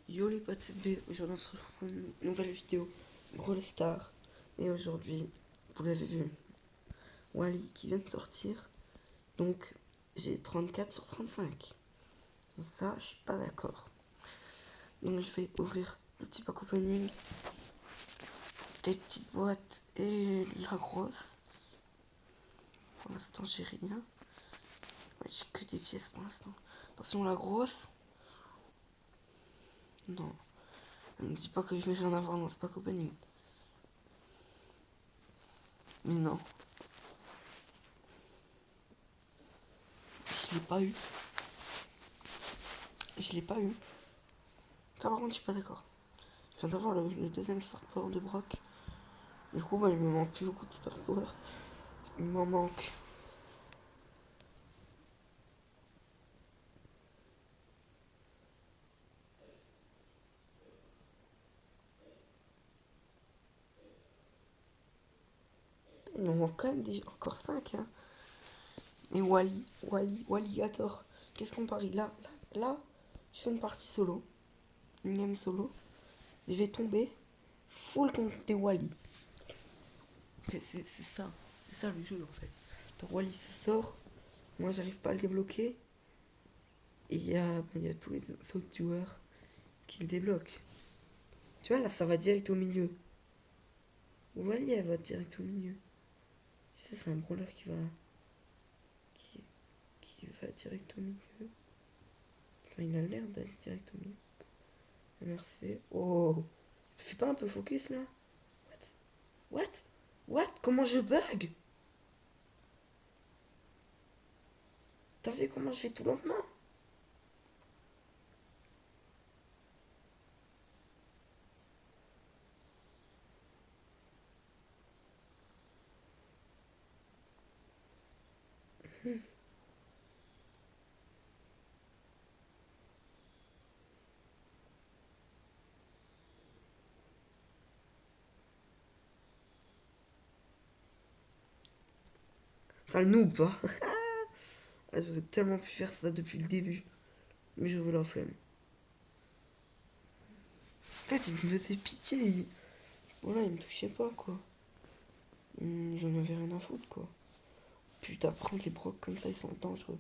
Yo les potes, c'est B. Aujourd'hui on se retrouve pour une nouvelle vidéo Brawl Stars. Et aujourd'hui, vous l'avez vu, Wally qui vient de sortir. Donc j'ai 34 sur 35. Et ça, je suis pas d'accord. Donc je vais ouvrir le petit pack opening, des petites boîtes et la grosse. Pour l'instant j'ai rien. Ouais, j'ai que des pièces pour l'instant. Attention la grosse. Non. Ne me dis pas que je vais rien avoir dans ce pack opening. Mais non. Je l'ai pas eu. Je l'ai pas eu. Ça par contre je suis pas d'accord. Je viens d'avoir le deuxième Star Power de Brock. Du coup bah, il me manque plus beaucoup de Star Power. Il m'en manque. Il m'en manque quand même encore 5 hein. Et Walligator. Qu'est-ce qu'on parie là, je fais une partie solo. Une game solo. Je vais tomber full contre des Wally. C'est ça. C'est ça le jeu en fait. Donc Wally se sort. Moi j'arrive pas à le débloquer. Et il y a tous les autres joueurs qui le débloquent. Tu vois là ça va direct au milieu. Wally elle va direct au milieu. Tu sais c'est un brawler qui, qui va direct au milieu. Enfin il a l'air d'aller direct au milieu. MRC. Oh. Fais pas un peu focus là. What Comment je bug? T'as vu comment je fais tout lentement? Ça le noob va. Ah, j'aurais tellement pu faire ça depuis le début. Mais je veux la flemme. Peut-être il me faisait pitié. Voilà, il me touchait pas quoi. J'en avais rien à foutre quoi. Putain, prendre les brocs comme ça, ils sont dangereux.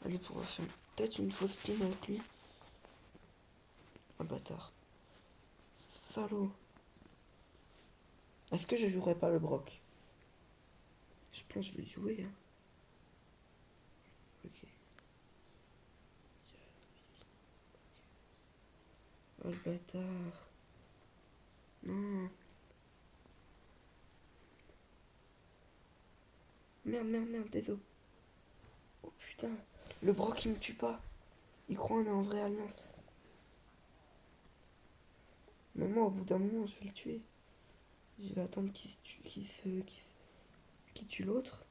Allez, pour faire peut-être une fausse team avec lui. Un bâtard. Salaud. Est-ce que je jouerai pas le broc? Je pense que je vais le jouer. Hein. Ok. Oh le bâtard. Non. Merde, désolé. Oh putain. Le broc il me tue pas. Il croit qu'on est en vraie alliance. Mais moi, au bout d'un moment, je vais le tuer. Je vais attendre qu'il tue l'autre.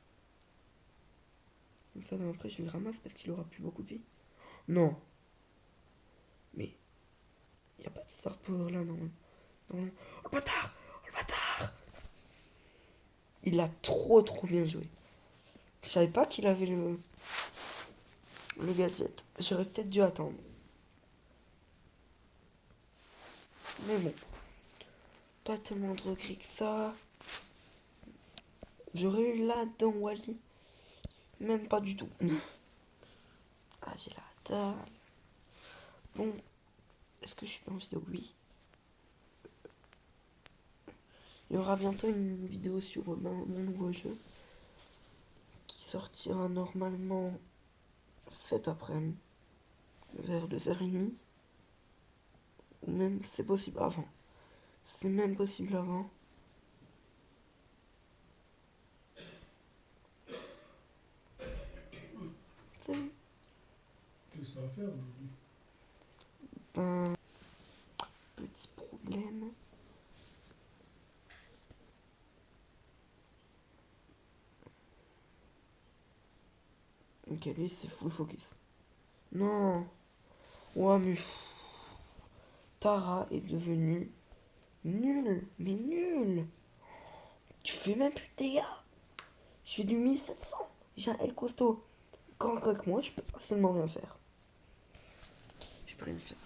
Comme ça, ben, après, je le ramasse parce qu'il aura plus beaucoup de vie. Non. Mais, il a pas de star power là, non. Non. Oh, le bâtard! Oh, le bâtard! Il a trop bien joué. Je savais pas qu'il avait le gadget. J'aurais peut-être dû attendre. Mais bon. Pas tellement de regrets que ça. J'aurais eu là dans Wally. Même pas du tout. Ah, j'ai la dalle. Bon, est-ce que je suis en vidéo? Oui. Il y aura bientôt une vidéo sur mon nouveau jeu qui sortira normalement cet après-midi, vers 2h30. Ou même c'est possible avant. C'est même possible avant. Salut. Qu'est-ce que ça va faire aujourd'hui? Ben, petit problème. Ok, lui c'est full focus. Non. Ouais, mais Tara est devenue nulle. Mais nulle. Tu fais même plus de dégâts. Je fais du 1700. J'ai un L costaud. Quand avec moi, je peux pas seulement rien faire. Je peux rien faire.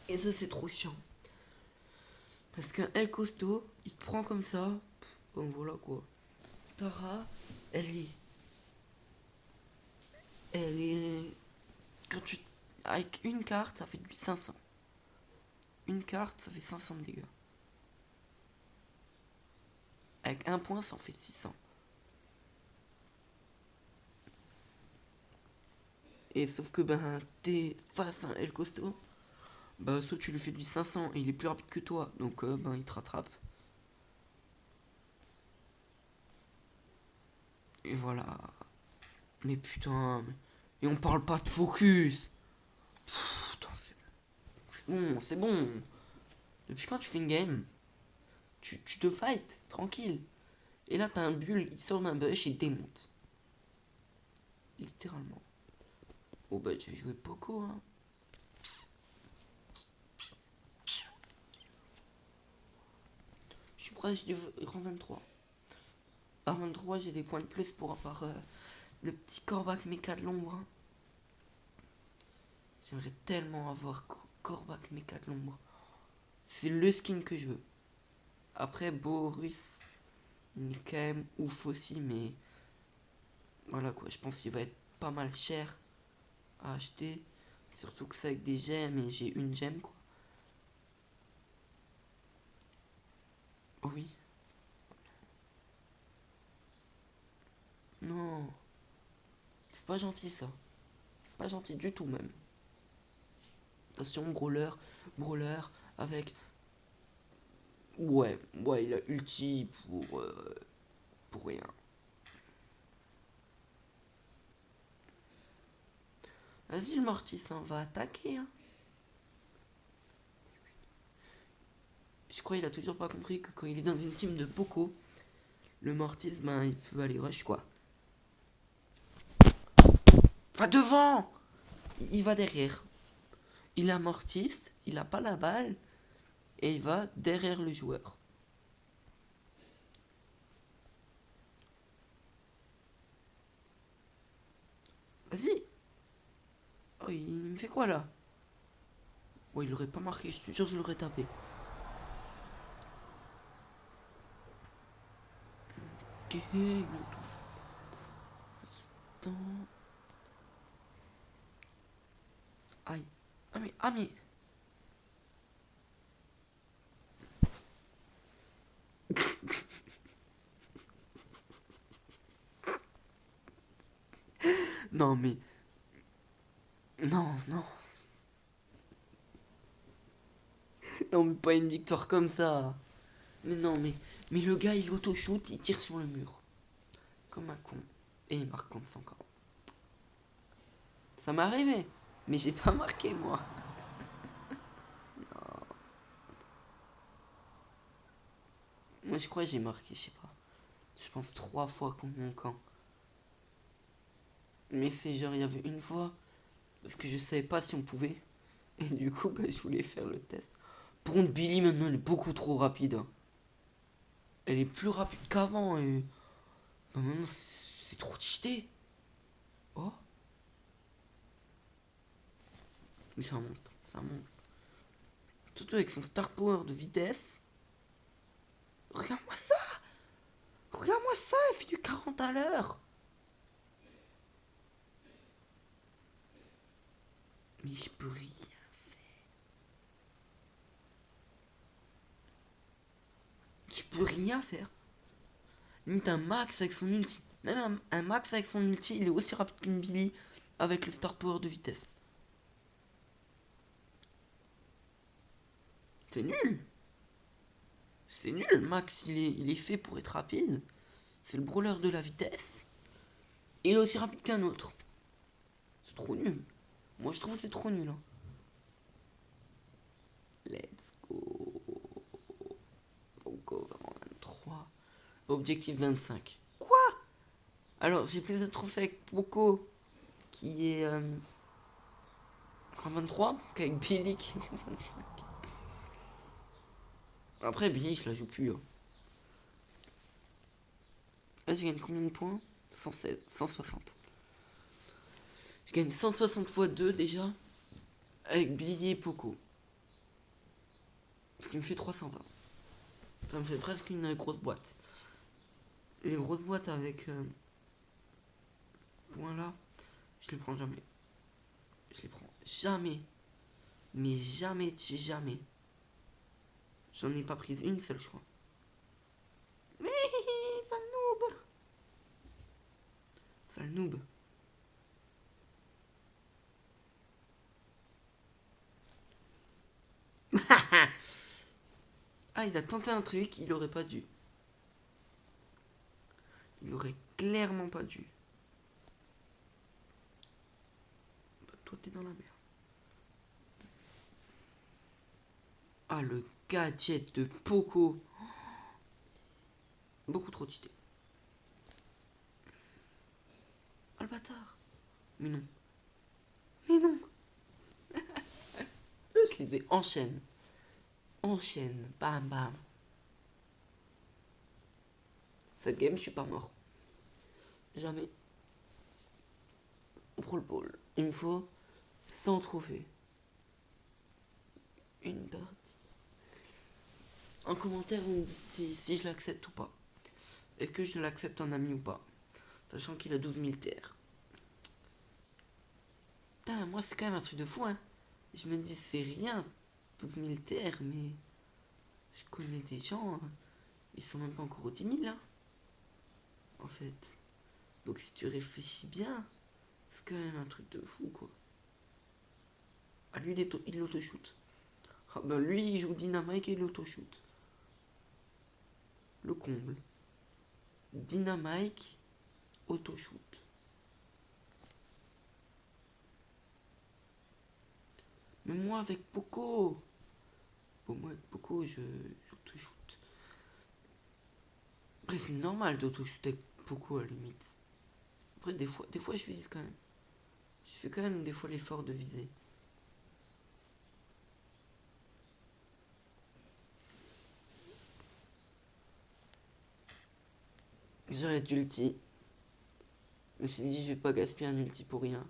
Et ça, c'est trop chiant. Parce qu'un El costaud, il te prend comme ça. Bon, voilà quoi. Tara, elle est. Elle est. Quand tu. Avec une carte, ça fait du 500. Une carte, ça fait 500 de dégâts. Avec un point, ça en fait 600. Et sauf que ben, t'es face à un El costaud. Bah, soit tu lui fais du 500 et il est plus rapide que toi. Donc, ben, il te rattrape. Et voilà. Mais putain. Et on parle pas de focus. Putain, c'est bon, c'est bon. Depuis quand tu fais une game, tu te fight, tranquille. Et là, t'as un bull, il sort d'un bush et il démonte. Littéralement. Oh bah, j'ai joué Poco, hein. Je suis proche du rang 23. À 23, j'ai des points de plus pour avoir le petit Corbac méca de l'ombre. Hein. J'aimerais tellement avoir Corbac méca de l'ombre. C'est le skin que je veux. Après, Boris, il est quand même ouf aussi, mais voilà quoi, je pense qu'il va être pas mal cher à acheter. Surtout que c'est avec des gemmes et j'ai une gemme quoi. Oh oui. Non. C'est pas gentil ça. Pas gentil du tout même. Attention, brawler avec. Ouais, il a ulti pour rien. Vas-y le Mortis, hein, va attaquer. Hein. Je crois qu'il a toujours pas compris que quand il est dans une team de Poco, le Mortis, ben il peut aller rush quoi. Va devant. Il va derrière. Il a Mortis, il a pas la balle, et il va derrière le joueur. Vas-y. Oh, il me fait quoi là? Oh, il aurait pas marqué, je te jure, je l'aurais tapé. Ok, il le touche. Instant. Aïe. Ah mais. Non mais. Non, non. Non mais pas une victoire comme ça. Mais non mais le gars il auto-shoot, il tire sur le mur. Comme un con. Et il marque contre 50. Ça m'est arrivé. Mais j'ai pas marqué moi. Moi je crois que j'ai marqué, je sais pas. Je pense 3 fois contre mon camp. Mais c'est genre il y avait une fois. Parce que je savais pas si on pouvait. Et du coup bah, je voulais faire le test. Par contre Billy maintenant elle est beaucoup trop rapide. Hein. Elle est plus rapide qu'avant et. Bah, maintenant c'est trop cheaté. Oh. Mais c'est un monstre. C'est un monstre. Surtout avec son star power de vitesse. Regarde-moi ça. Regarde-moi ça, elle fait du 40 à l'heure. Mais je peux rien faire. Je peux rien faire. Limite un max avec son ulti. Même un max avec son ulti, il est aussi rapide qu'une Billy avec le star power de vitesse. C'est nul. C'est nul, Max, il est fait pour être rapide. C'est le brawler de la vitesse. Et il est aussi rapide qu'un autre. C'est trop nul. Moi je trouve que c'est trop nul. Hein. Let's go. Poco 23. Objectif 25. Quoi? Alors j'ai plus de trophées avec Poco qui est 23 qu'avec Billy qui est 25. Après Billy je la joue plus. Hein. Là je gagne combien de points? 116, 160. Je gagne 160 x 2 déjà avec Billy et Poco. Ce qui me fait 320. Ça me fait presque une grosse boîte. Les grosses boîtes avec points là, je les prends jamais. Je les prends jamais. Mais jamais, jamais. J'en ai pas prise une seule, je crois. Mais sale noob. Sale noob. Ah, il a tenté un truc, il aurait pas dû. Il aurait clairement pas dû. Bah, toi, t'es dans la merde. Ah, le gadget de Poco. Beaucoup trop cheaté. Ah, le bâtard. Mais non. Mais non. Je les ai enchaîne. Enchaîne. Bam, bam. Cette game, je suis pas mort. Jamais. On prend le ball. Il me faut 100 trophées. Une partie. En commentaire, vous me dites si je l'accepte ou pas. Est-ce que je l'accepte en ami ou pas? Sachant qu'il a 12 000 TR. Putain, moi c'est quand même un truc de fou, hein. Je me dis, c'est rien, 12 000 TR, mais je connais des gens, ils sont même pas encore aux 10 000, hein. En fait. Donc si tu réfléchis bien, c'est quand même un truc de fou, quoi. Ah, lui, il l'auto-shoot. Ah ben lui, il joue Dynamite et il l'auto-shoot. Le comble. Dynamite, auto-shoot. Mais moi, avec Poco... Bon, moi, avec Poco, j'auto-shoot. Après, c'est normal d'auto-shoot avec Poco, à la limite. Après, des fois, je vise quand même. Je fais quand même des fois l'effort de viser. J'aurais d'ulti. Je me suis dit, je vais pas gaspiller un ulti pour rien.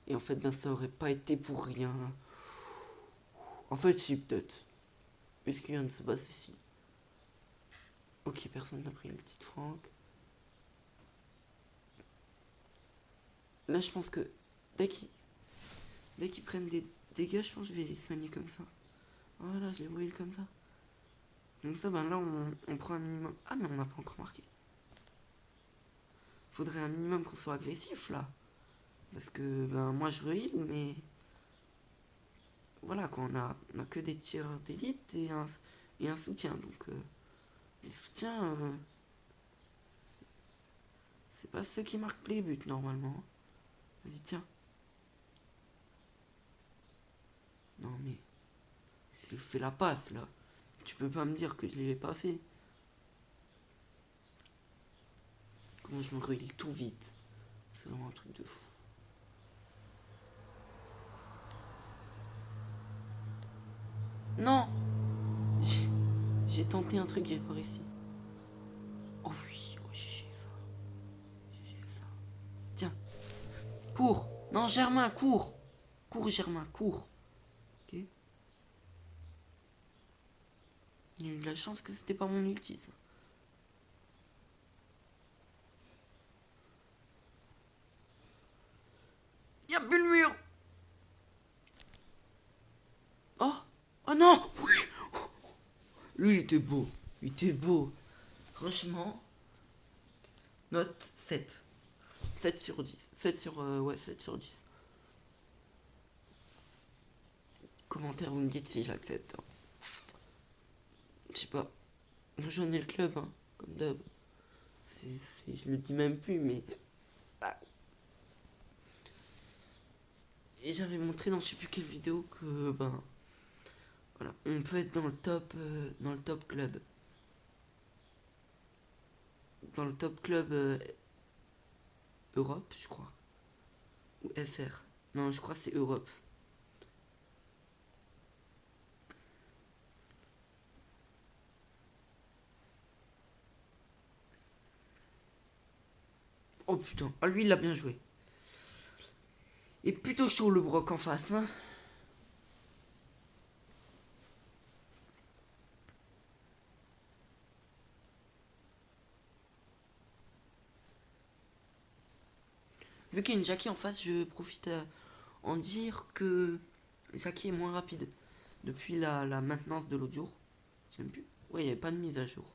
Et en fait, ben, ça aurait pas été pour rien. En fait, si, peut-être. Puisqu'il vient de se passer ici. Ok, personne n'a pris l'ulti de Franck. Là, je pense que dès qu'ils prennent des dégâts, je pense que je vais les soigner comme ça. Voilà, je les brûle comme ça. Donc ça, ben là, on prend un minimum. Ah, mais on n'a pas encore marqué. Faudrait un minimum qu'on soit agressif, là. Parce que, ben, moi, je re-heal, mais... Voilà, quoi, on a que des tireurs d'élite et un soutien. Donc, les soutiens... c'est pas ceux qui marquent les buts, normalement. Vas-y, tiens. Non, mais... Je lui ai fait la passe, là. Tu peux pas me dire que je l'avais pas fait. Comment je me re-heal tout vite. C'est vraiment un truc de fou. Non! J'ai tenté un truc, j'ai pas réussi. Oh oui, oh GG ça. GG ça. Tiens, cours! Non, Germain, cours! Cours, Germain, cours! Ok? Il a eu de la chance que c'était pas mon ulti, ça. Y'a plus le mur! Oh! Oh non! Oui! Lui, il était beau. Il était beau. Franchement, note 7. 7 sur 10. 7 sur... ouais, 7 sur 10. Commentaire, vous me dites si j'accepte. Je sais pas. Rejoignez le club, hein, comme d'hab. Je le dis même plus, mais... Ah. Et j'avais montré dans je sais plus quelle vidéo que, ben... Voilà, on peut être dans le top club. Dans le top club Europe, je crois. Ou FR. Non, je crois que c'est Europe. Oh putain, ah lui il a bien joué. Et plutôt chaud le broc en face, hein. Vu qu'il y a une Jackie en face, je profite à en dire que Jackie est moins rapide. Depuis la maintenance de l'autre jour. Je sais même plus. Ouais, il n'y avait pas de mise à jour.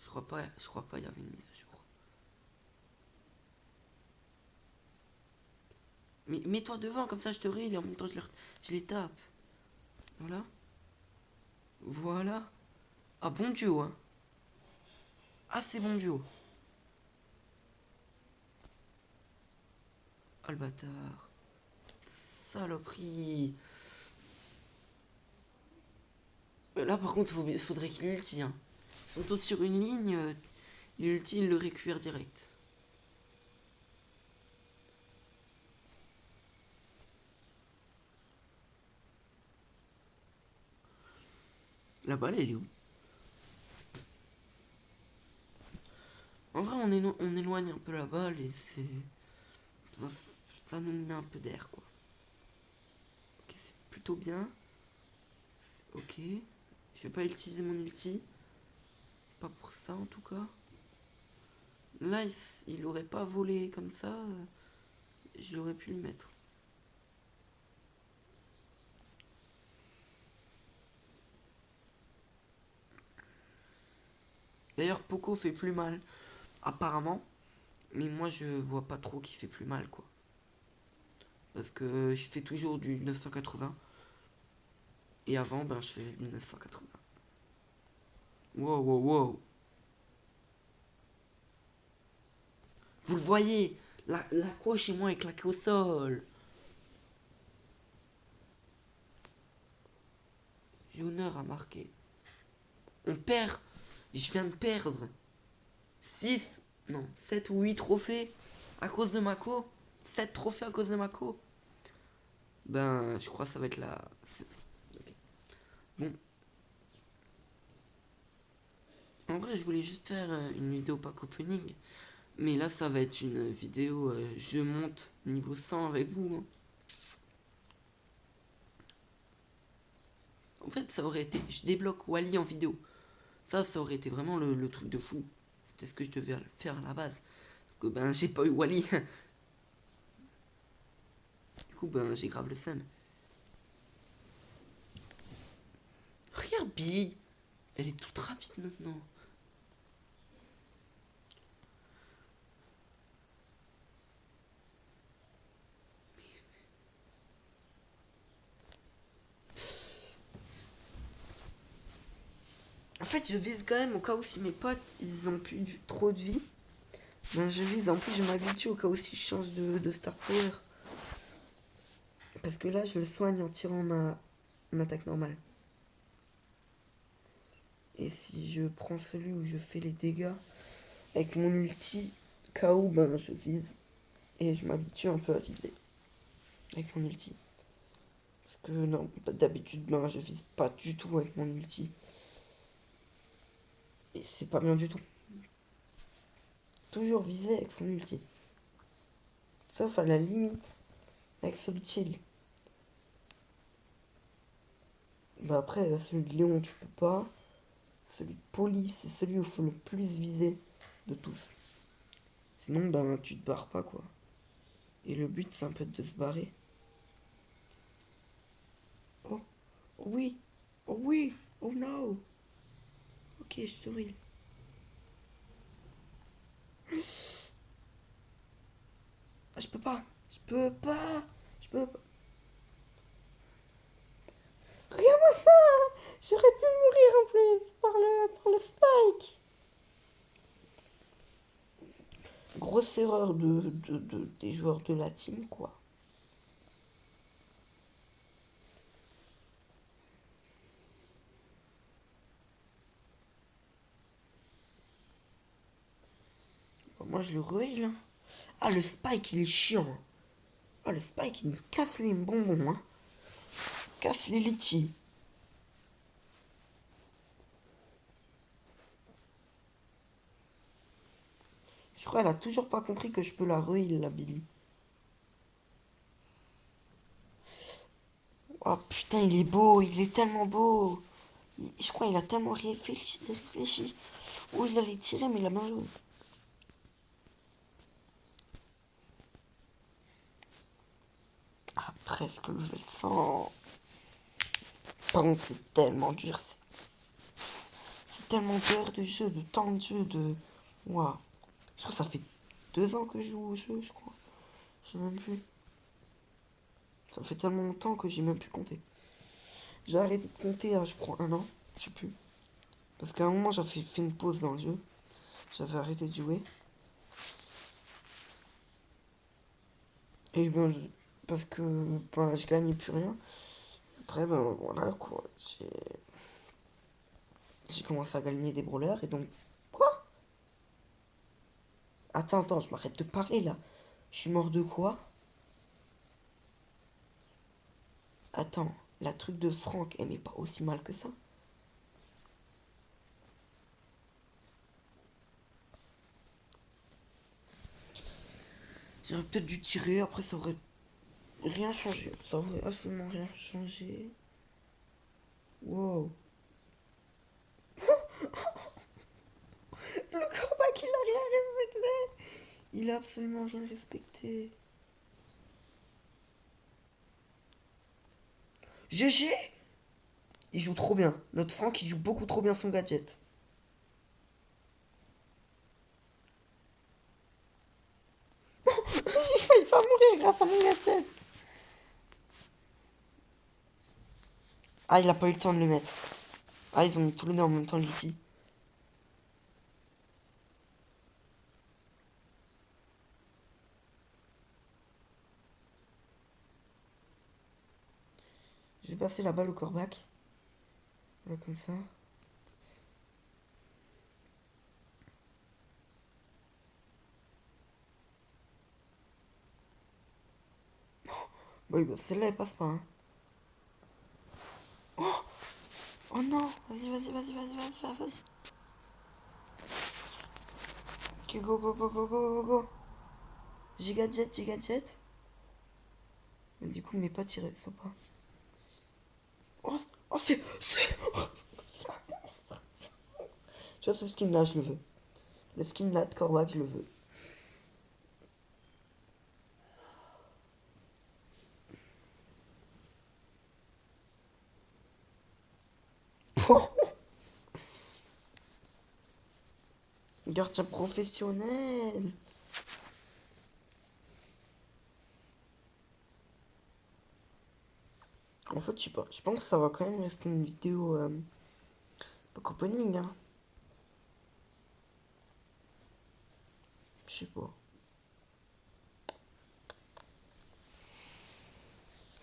Je crois pas il y avait une mise à jour. Mais mets-toi devant, comme ça je te rille et en même temps je les tape. Voilà. Voilà. Ah, bon duo, hein. Ah, c'est bon duo. Ah, le bâtard. Saloperie. Là, par contre, faudrait qu'il ulti, hein. Ils sont tous sur une ligne. Il ulti, il le récupère direct. La balle, elle est où? En vrai, on éloigne un peu la balle et ça, ça nous met un peu d'air, quoi. Ok, c'est plutôt bien. Ok. Je vais pas utiliser mon ulti. Pas pour ça, en tout cas. Là, il aurait pas volé comme ça. J'aurais pu le mettre. D'ailleurs, Poco fait plus mal, apparemment. Mais moi, je vois pas trop qui fait plus mal, quoi. Parce que je fais toujours du 980. Et avant, ben, je fais du 980. Wow, wow, wow. Vous le voyez, la quoi chez moi est claquée au sol. J'ai honneur à marquer. On perd. Je viens de perdre 6, non, 7 ou 8 trophées à cause de Mako. 7 trophées à cause de Mako. Ben, je crois que ça va être la... Okay. Bon. En vrai, je voulais juste faire une vidéo pack opening. Mais là, ça va être une vidéo je monte niveau 100 avec vous. Hein. En fait, ça aurait été... Je débloque Wally en vidéo. Ça aurait été vraiment le truc de fou. C'était ce que je devais faire à la base. Donc, ben, j'ai pas eu Wally. Du coup, ben, j'ai grave le seum. Regarde Bee. Elle est toute rapide maintenant. En fait, je vise quand même au cas où si mes potes, ils ont plus trop de vie. Ben, je vise, en plus, je m'habitue au cas où si je change de start power. Parce que là, je le soigne en tirant mon attaque normale. Et si je prends celui où je fais les dégâts avec mon ulti, KO, ben, je vise. Et je m'habitue un peu à viser avec mon ulti. Parce que non, d'habitude, ben, je vise pas du tout avec mon ulti. Et c'est pas bien du tout. Toujours viser avec son ulti. Sauf à la limite avec celui de chill. Bah après, celui de Léon, tu peux pas. Celui de police, c'est celui où il faut le plus viser de tous. Sinon, ben, tu te barres pas, quoi. Et le but, c'est un peu de se barrer. Oh, oh oui, oh oui, oh no. Ok, je souris. Ah, je peux pas, je peux pas, je peux pas. Regarde-moi ça. J'aurais pu mourir en plus par le spike. Grosse erreur des joueurs de la team, quoi. Bon, moi, je le reheal. Hein. Ah, le spike, il est chiant. Ah, le spike, il me casse les bonbons. Hein. Casse les litchis. Je crois qu'elle a toujours pas compris que je peux la re-heal, la Billy. Oh putain, il est beau, il est tellement beau. Je crois qu'il a tellement réfléchi. Oh, il allait tirer, mais il a bien joué. presque level 100. Par contre, c'est tellement dur. C'est tellement d'heures de jeu, de temps de jeu, de... Waouh. Je crois que ça fait 2 ans que je joue au jeu, je crois. Je sais même plus. Ça fait tellement longtemps que j'ai même plus compté. J'ai arrêté de compter à, je crois, 1 an. Je sais plus. Parce qu'à un moment, j'avais fait une pause dans le jeu. J'avais arrêté de jouer. Et ben, parce que ben, je gagnais plus rien. Après, ben voilà quoi. J'ai commencé à gagner des brawlers et donc. Quoi? Attends, je m'arrête de parler là. Je suis mort de quoi? Attends, la truc de Franck, elle m'est pas aussi mal que ça. J'aurais peut-être dû tirer, après ça aurait rien changé. Ça aurait absolument rien changé. Wow. Le corbac, il a rien respecté. Il a absolument rien respecté. GG. Il joue trop bien. Notre Franck, il joue beaucoup trop bien son gadget. J'ai failli pas mourir grâce à mon gadget. Ah, il a pas eu le temps de le mettre. Ah, ils ont mis tous les deux en même temps l'outil. Je vais passer la balle au corbac. Voilà, comme ça. Bon, bah, celle-là, elle passe pas, hein. Oh, oh non. Vas-y. Ok, go. Giga jet. Mais du coup, il m'est pas tiré, sympa. Oh, c'est... Tu vois, ce skin-là, je le veux. Le skin-là de corbac, je le veux. Gardien professionnel. En fait, je sais pas. Je pense que ça va quand même rester une vidéo pas opening, hein. Je sais pas.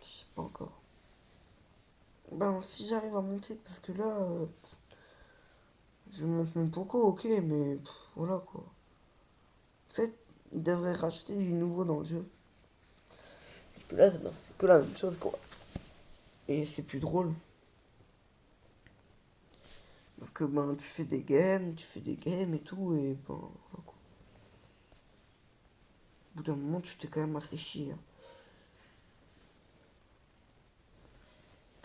Je sais pas encore. Ben, si j'arrive à monter, parce que là, je monte mon Poco, ok, mais voilà quoi. En fait, ils devraient racheter du nouveau dans le jeu. Parce que là, c'est que la même chose quoi. Et c'est plus drôle. Parce que ben, tu fais des games et tout, et ben, voilà, quoi. Au bout d'un moment, tu t'es quand même assez chier, hein.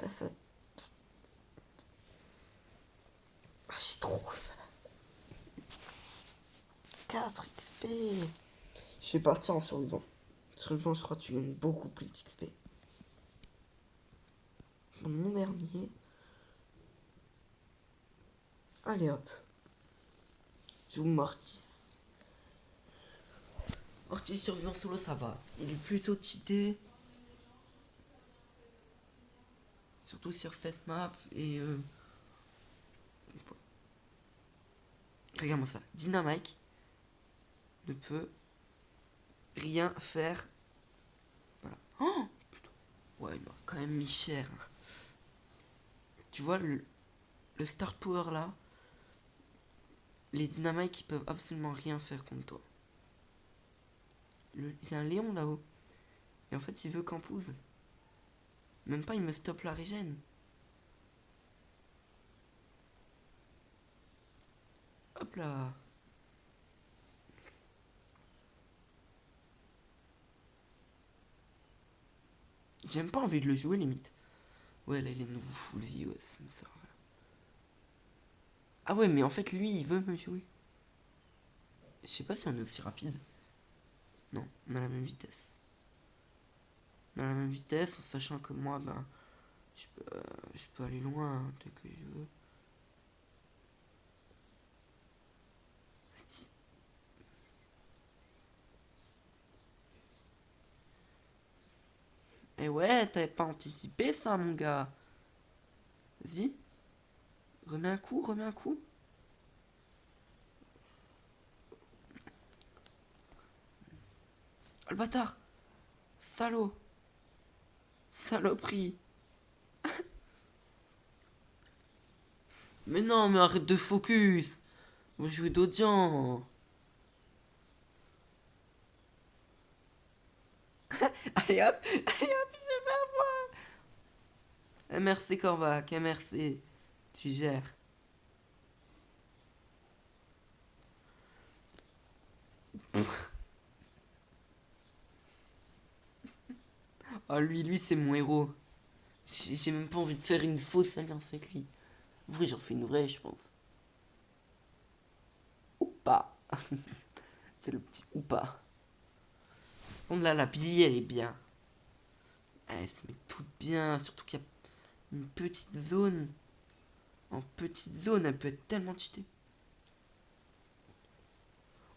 Ça. Ah, j'ai trop ça. 4 XP. Je vais partir en survivant. Survivant, je crois que tu gagnes beaucoup plus d'XP. Mon dernier. Allez hop. Je joue Mortis. Mortis survivant solo, ça va. Il est plutôt cheaté. Surtout sur cette map. Et regarde-moi ça. Dynamite ne peut rien faire. Voilà. Oh putain. Ouais, il m'a quand même mis cher. Tu vois le Star Power là. Les Dynamite qui peuvent absolument rien faire contre toi. Il y a un Léon là-haut. Et en fait, il veut qu'Ampouse. Même pas, il me stoppe la régène. Hop là. J'ai même pas envie de le jouer limite. Ouais, là, il est nouveau full vie, ouais, ça me sert à rien. Ah ouais, mais en fait, lui, il veut me jouer. Je sais pas si on est aussi rapide. Non, on a la même vitesse. dans la même vitesse, en sachant que moi, ben, je peux aller loin hein, dès que je veux. Eh ouais, t'avais pas anticipé ça, mon gars. Vas-y, remets un coup, remets un coup. Oh, le bâtard. Salaud. Saloperie. Mais non, mais arrête de focus. On va jouer d'audience. Allez hop, allez hop, il s'est fait avoir. MRC Corvac, MRC. Tu gères. Oh, lui, c'est mon héros. J'ai même pas envie de faire une fausse alliance avec lui. En vrai, j'en fais une vraie, je pense. Ou pas. C'est le petit ou pas. Bon, là, la Billy, elle est bien. Elle se met toute bien. Surtout qu'il y a une petite zone. En petite zone, elle peut être tellement cheatée.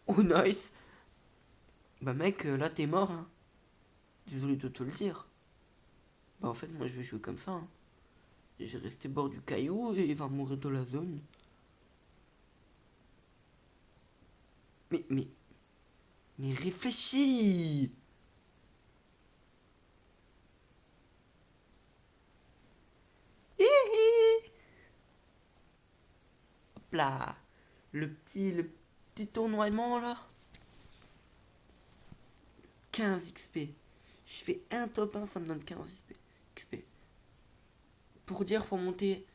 Oh, nice. Bah, mec, là, t'es mort, hein. Désolé de te le dire. Bah, en fait, moi, je vais jouer comme ça, hein. Je vais rester bord du caillou et il va mourir de la zone. Mais réfléchis. Hihi. Hop là. Le petit tournoiement, là. 15 XP. Je fais un top 1, ça me donne 15 XP. Pour dire, pour monter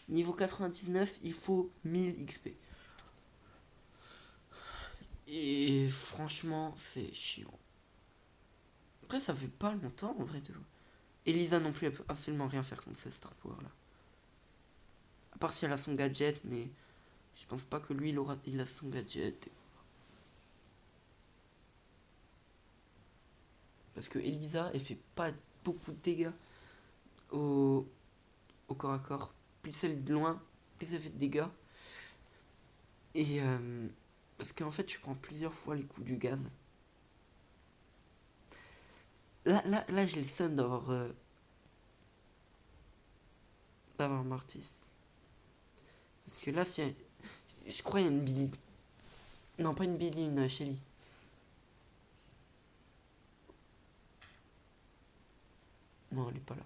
niveau 99, il faut 1000 XP. Et franchement, c'est chiant. Après, ça fait pas longtemps en vrai de vrai. Elisa non plus, elle peut absolument rien faire contre cette Star Power là. À part si elle a son gadget, mais je pense pas que lui il a son gadget. Parce que Elisa, elle fait pas beaucoup de dégâts au, au corps à corps. Plus elle est de loin, plus elle fait de dégâts. Et parce qu'en fait, tu prends plusieurs fois les coups du gaz. Là j'ai le seum d'avoir Mortis. Parce que là, si je crois qu'il y a une Billy. Non, pas une Billy, une Shelly. Non, elle est pas là.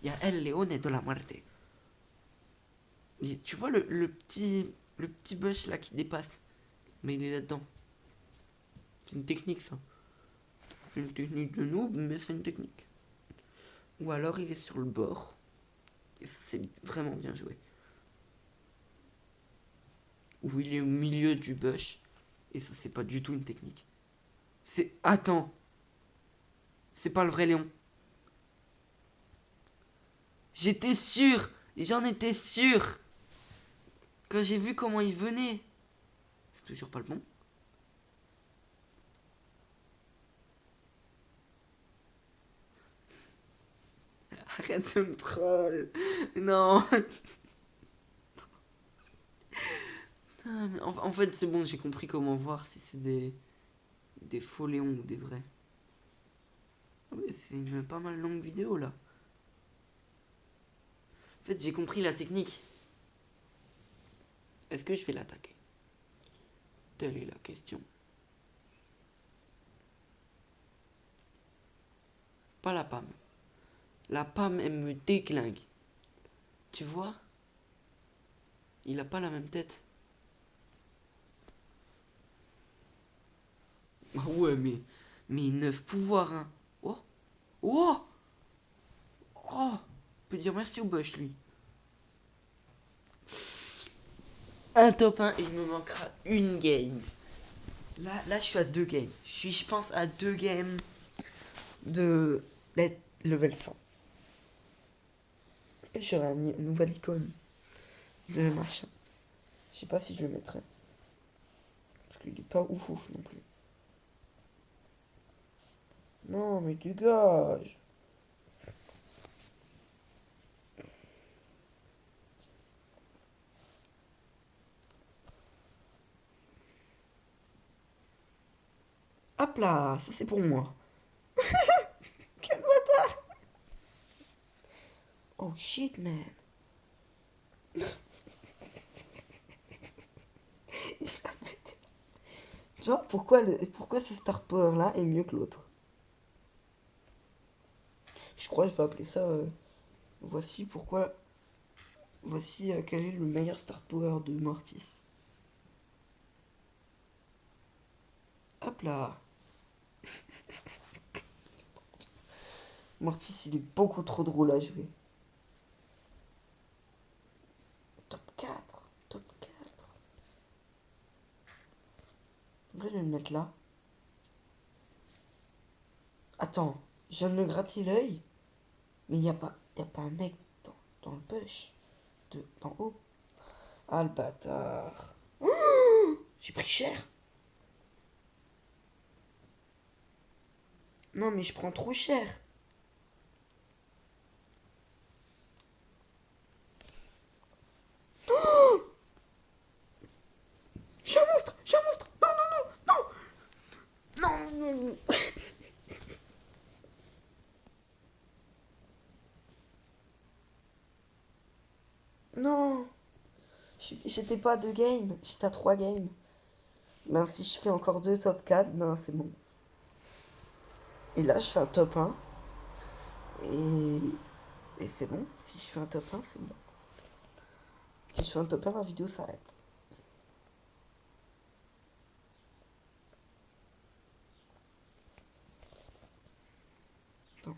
Il y a El Leone de la Muerte. Et tu vois le petit bush là qui dépasse. Mais il est là-dedans. C'est une technique ça. C'est une technique de noob, mais c'est une technique. Ou alors il est sur le bord. Et ça c'est vraiment bien joué. Ou il est au milieu du bush. Et ça c'est pas du tout une technique. C'est... Attends. C'est pas le vrai Léon. J'étais sûr. J'en étais sûr. Quand j'ai vu comment il venait. C'est toujours pas le bon. Arrête de me troll. Non. En fait, c'est bon, j'ai compris comment voir si c'est des faux Léons ou des vrais. Ah ouais, c'est une pas mal longue vidéo là. En fait, j'ai compris la technique. Est-ce que je vais l'attaquer? Telle est la question. Pas la Pam. La Pam, elle me déglingue. Tu vois? Il a pas la même tête. Ah ouais, mais 9 pouvoirs, hein. Oh! Oh! Oh! On peut dire merci au Bush, lui. Un top 1 et il me manquera une game. Là, je suis à 2 games. Je pense, à 2 games d'être level 100. Et j'aurai une nouvelle icône de machin. Je sais pas si je le mettrai. Parce que plus. Il est pas ouf ouf non plus. Non, mais dégage. Hop là, ça c'est pour moi. Quel bâtard. Oh shit, man. Il a pété. Genre, pourquoi ce start power là est mieux que l'autre? Je crois que je vais appeler ça. Voici pourquoi. Voici quel est le meilleur start power de Mortis. Hop là. Mortis, il est beaucoup trop drôle à jouer. Top 4. Top 4. En vrai, je vais le mettre là. Attends, je viens de me gratter l'œil. Mais y a pas un mec dans le bush. D'en haut. Ah, le bâtard. J'ai pris cher. Non, mais je prends trop cher. J'ai un monstre. J'ai un monstre. Non, non, non, non. Non. Non. J'étais pas à 2 games. J'étais à 3 games. Ben, si je fais encore 2 top 4, ben, c'est bon. Et là, je fais un top 1. Et, et c'est bon. Si je fais un top 1, c'est bon. Si je fais un top 1, la vidéo s'arrête. Attends.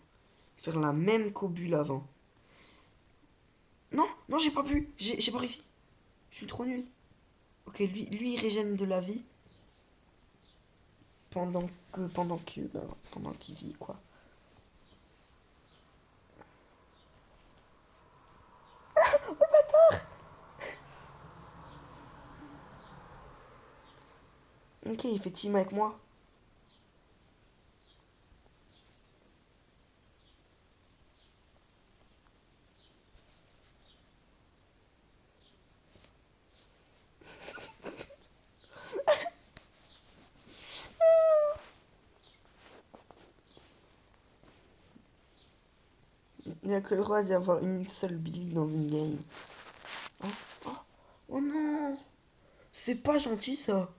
Faire la même qu'au bulle avant. Non, non, j'ai pas pu. J'ai pas réussi. Je suis trop nul. Ok, lui, il régène de la vie. Pendant qu'il vit, quoi. Ok, il fait team avec moi. Il n'y a que le droit d'y avoir une seule Billy dans une game. Oh, oh, oh non. C'est pas gentil, ça.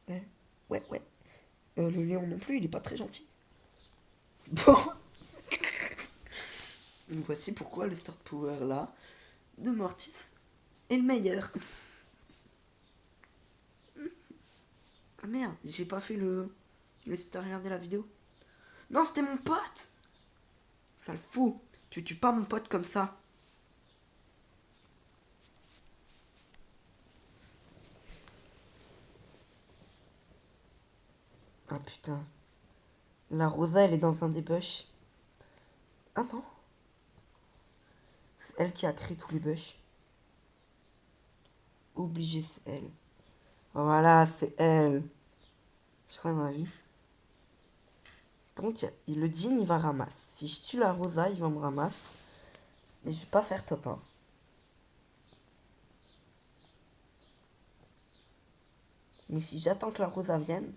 Ouais, ouais, ouais. Le lion non plus, il est pas très gentil. Bon. Donc voici pourquoi le start power là de Mortis est le meilleur. Ah merde, j'ai pas fait le. Si t'as regardé la vidéo. Non, c'était mon pote. Ça le fout. Tu tues pas mon pote comme ça. Ah putain. La Rosa, elle est dans un des bush. Ah non. C'est elle qui a créé tous les bush. Obligé, c'est elle. Voilà, c'est elle. Je crois qu'on a vu. Par contre, le Jean, il va ramasser. Si je tue la Rosa, il va me ramasser. Et je vais pas faire top 1. Mais si j'attends que la Rosa vienne.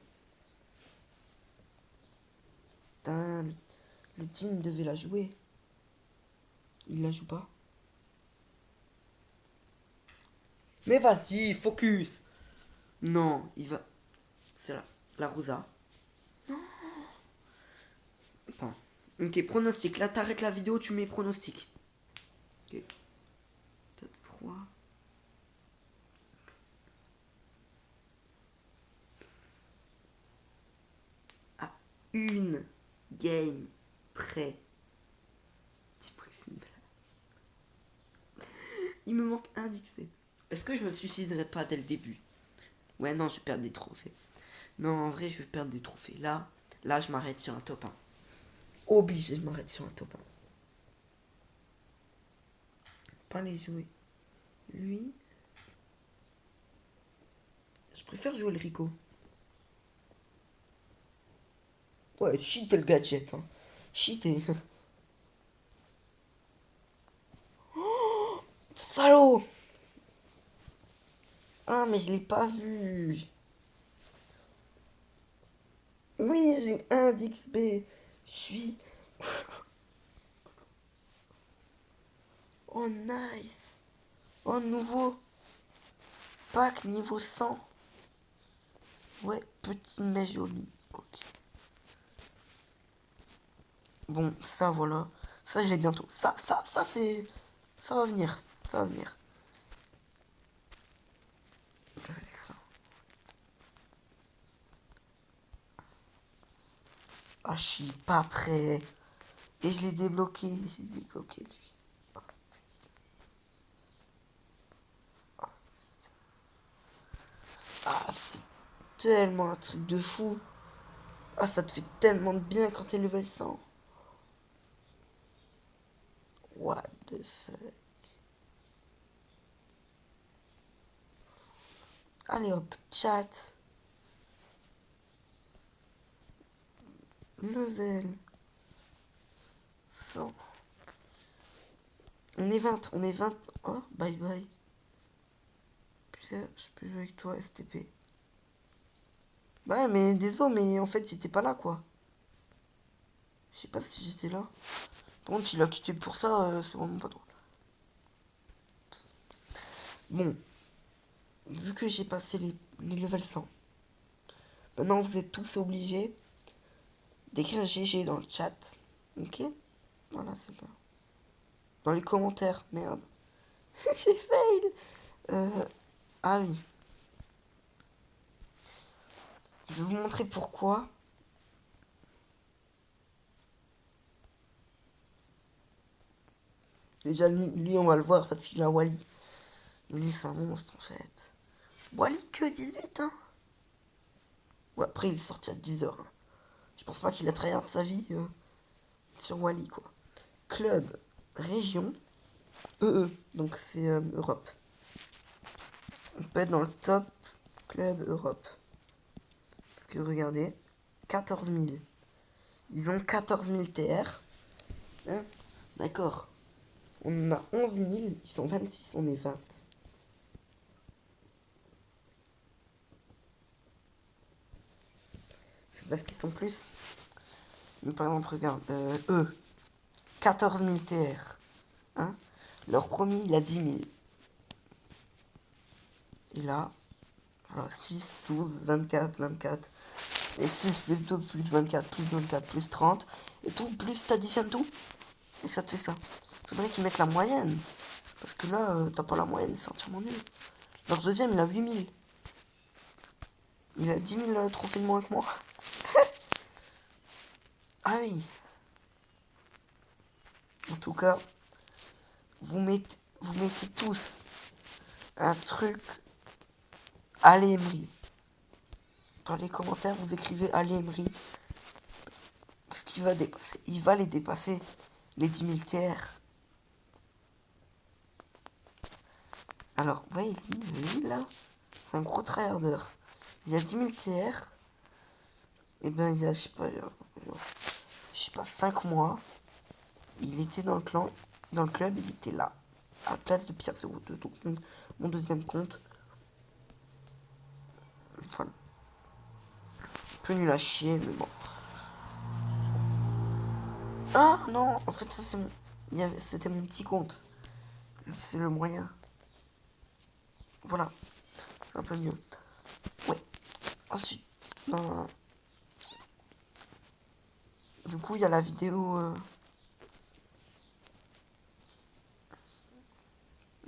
Putain, le Jean devait la jouer. Il la joue pas. Mais vas-y, focus. Non, il va. C'est la Rosa. Attends. Ok, pronostic. Là, t'arrêtes la vidéo, tu mets pronostic. Ok. Top 3. À une game près. Dis-moi que c'est une blague. Il me manque un d'XP. Est-ce que je me suiciderai pas dès le début? Ouais, non, je vais perdre des trophées. Non, en vrai, je vais perdre des trophées. Là, je m'arrête sur un top 1. Obligé, je m'arrête sur un top 1. Pas les jouer. Lui. Je préfère jouer le Rico. Ouais, cheater le gadget. Hein. Cheater. Salaud! Ah, mais je l'ai pas vu. Oui, j'ai un d'XP. Je suis... Oh, nice. Oh, nouveau. Pack niveau 100. Ouais, petit mais joli. Ok. Bon, ça, voilà. Ça, je l'ai bientôt. Ça, c'est... Ça va venir. Ça va venir. Ça. Ah, je suis pas prêt. Et je l'ai débloqué. J'ai débloqué, lui. Ah, c'est tellement un truc de fou. Ah, ça te fait tellement de bien quand t'es level 100. What the fuck. Allez hop, chat. Level 100. On est 20, on est 20. Oh, bye bye. Pierre, je peux jouer avec toi, STP. Bah, mais désolé, mais en fait, j'étais pas là, quoi. Je sais pas si j'étais là. Par contre, il a quitté pour ça, c'est vraiment pas drôle. Bon, vu que j'ai passé les levels 100, maintenant vous êtes tous obligés d'écrire GG dans le chat. Ok? Voilà, c'est pas. Dans les commentaires, merde. J'ai fail! Ah oui. Je vais vous montrer pourquoi. Déjà, lui, on va le voir parce qu'il a Wally. Lui, c'est un monstre en fait. Wally que 18, hein. Ouais, après, il est sorti à 10h. Hein. Je pense pas qu'il a tryhard sa vie sur Wally, quoi. Club, région, donc c'est Europe. On peut être dans le top club Europe. Parce que regardez, 14 000. Ils ont 14 000 TR. Hein, d'accord. On en a 11 000, ils sont 26, on est 20. C'est parce qu'ils sont plus. Mais par exemple, regarde, eux, 14 000 TR. Hein, leur premier, il a 10 000. Et là, voilà, 6, 12, 24, 24. Et 6 plus 12 plus 24 plus 24 plus 30. Et tout, plus t'additionnes tout. Et ça te fait ça. Faudrait qu'ils mettent la moyenne. Parce que là, t'as pas la moyenne, c'est entièrement nul. Leur deuxième, il a 8 000. Il a 10 000 trophées de moins que moi. Ah oui. En tout cas, vous mettez tous un truc à l'Emery. Dans les commentaires, vous écrivez à l'Emery. Parce qu'il va dépasser. Il va les dépasser, les 10 000 TR. Alors, vous voyez, lui là, c'est un gros tryharder. Il y a 10 000 TR. Et ben, il y a, je sais pas, 5 mois, il était dans le clan, dans le club, il était là, à la place de Pierre 02, donc mon deuxième compte. Voilà. Un peu nul à chier, mais bon. Ah non, en fait, ça c'est mon. C'était mon petit compte. C'est le moyen. Voilà. C'est un peu mieux. Ouais. Ensuite, ben. Du coup, il y a la vidéo.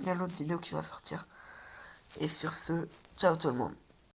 Il y a l'autre vidéo qui va sortir. Et sur ce, ciao tout le monde.